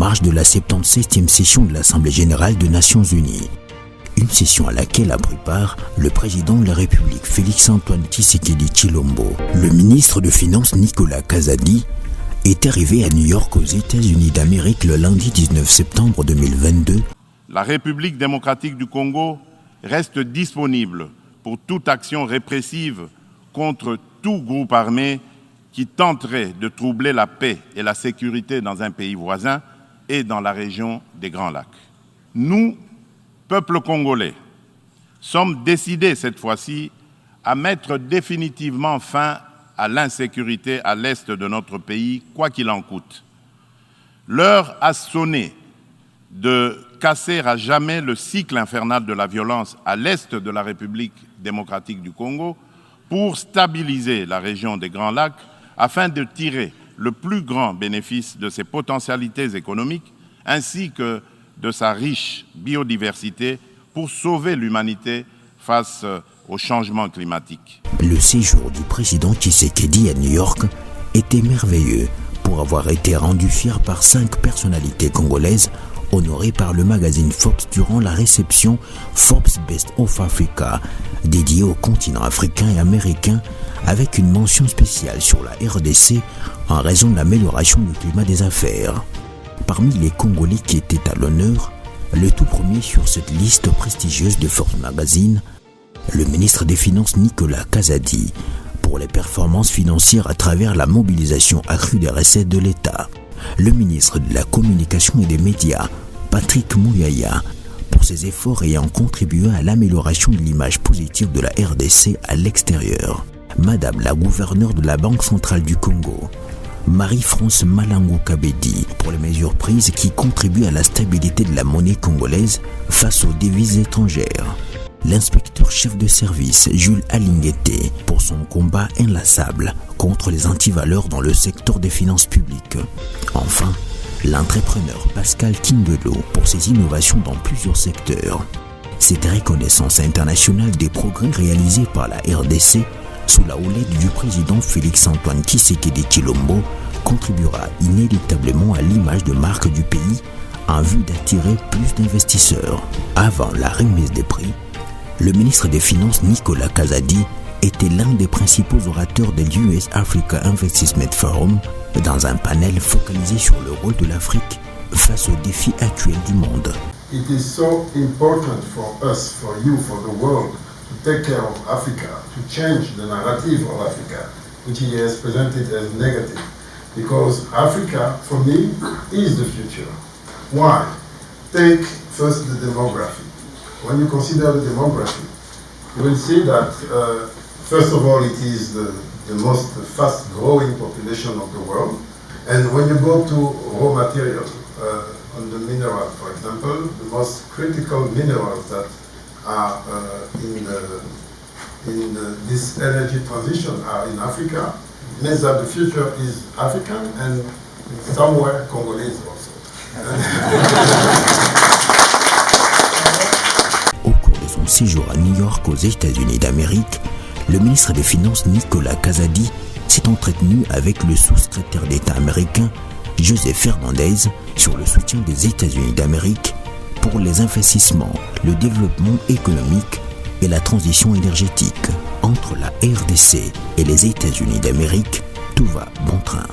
marge de la 77e session de l'Assemblée générale des Nations unies. Une session à laquelle a pris part le président de la République Félix-Antoine Tshisekedi Tshilombo. Le ministre des Finances Nicolas Kazadi est arrivé à New York aux États-Unis d'Amérique le lundi 19 septembre 2022. La République démocratique du Congo reste disponible pour toute action répressive contre tout groupe armé qui tenterait de troubler la paix et la sécurité dans un pays voisin et dans la région des Grands Lacs. Nous, peuple congolais, sommes décidés cette fois-ci à mettre définitivement fin à l'insécurité à l'est de notre pays, quoi qu'il en coûte. L'heure a sonné de casser à jamais le cycle infernal de la violence à l'est de la République démocratique du Congo pour stabiliser la région des Grands Lacs afin de tirer le plus grand bénéfice de ses potentialités économiques ainsi que de sa riche biodiversité pour sauver l'humanité face au changement climatique. Le séjour du président Tshisekedi à New York était merveilleux pour avoir été rendu fier par 5 personnalités congolaises honorées par le magazine Forbes durant la réception Forbes Best of Africa dédiée au continent africain et américain avec une mention spéciale sur la RDC en raison de l'amélioration du climat des affaires. Parmi les Congolais qui étaient à l'honneur, le tout premier sur cette liste prestigieuse de Forbes Magazine, le ministre des Finances Nicolas Kazadi, pour les performances financières à travers la mobilisation accrue des recettes de l'État. Le ministre de la Communication et des Médias, Patrick Muyaya, pour ses efforts ayant contribué à l'amélioration de l'image positive de la RDC à l'extérieur. Madame la gouverneure de la Banque centrale du Congo, Marie-France Malangou Kabedi, pour les mesures prises qui contribuent à la stabilité de la monnaie congolaise face aux devises étrangères. L'inspecteur chef de service Jules Alinguete pour son combat inlassable contre les antivaleurs dans le secteur des finances publiques. Enfin, l'entrepreneur Pascal Kindelo pour ses innovations dans plusieurs secteurs. Cette reconnaissance internationale des progrès réalisés par la RDC sous la houlette du président Félix-Antoine Tshisekedi Tshilombo contribuera inéluctablement à l'image de marque du pays en vue d'attirer plus d'investisseurs. Avant la remise des prix, le ministre des Finances Nicolas Kazadi était l'un des principaux orateurs de l'US Africa Investment Forum dans un panel focalisé sur le rôle de l'Afrique face aux défis actuels du monde. It is so important for us, for you, for the world to take care of Africa, to change the narrative of Africa, which he has presented as negative, because Africa, for me, is the future. Why? Take first the demography. When you consider the demography, you will see that, first of all, it is the most fast-growing population of the world. And when you go to raw material, on the mineral, for example, the most critical minerals that are in this energy transition are in Africa, it means that the future is African and somewhere Congolese also. Au cours de son séjour à New York aux États-Unis d'Amérique, le ministre des Finances Nicolas Kazadi s'est entretenu avec le sous-secrétaire d'État américain Joseph Fernandez sur le soutien des États-Unis d'Amérique pour les investissements, le développement économique et la transition énergétique. Entre la RDC et les États-Unis d'Amérique, tout va bon train.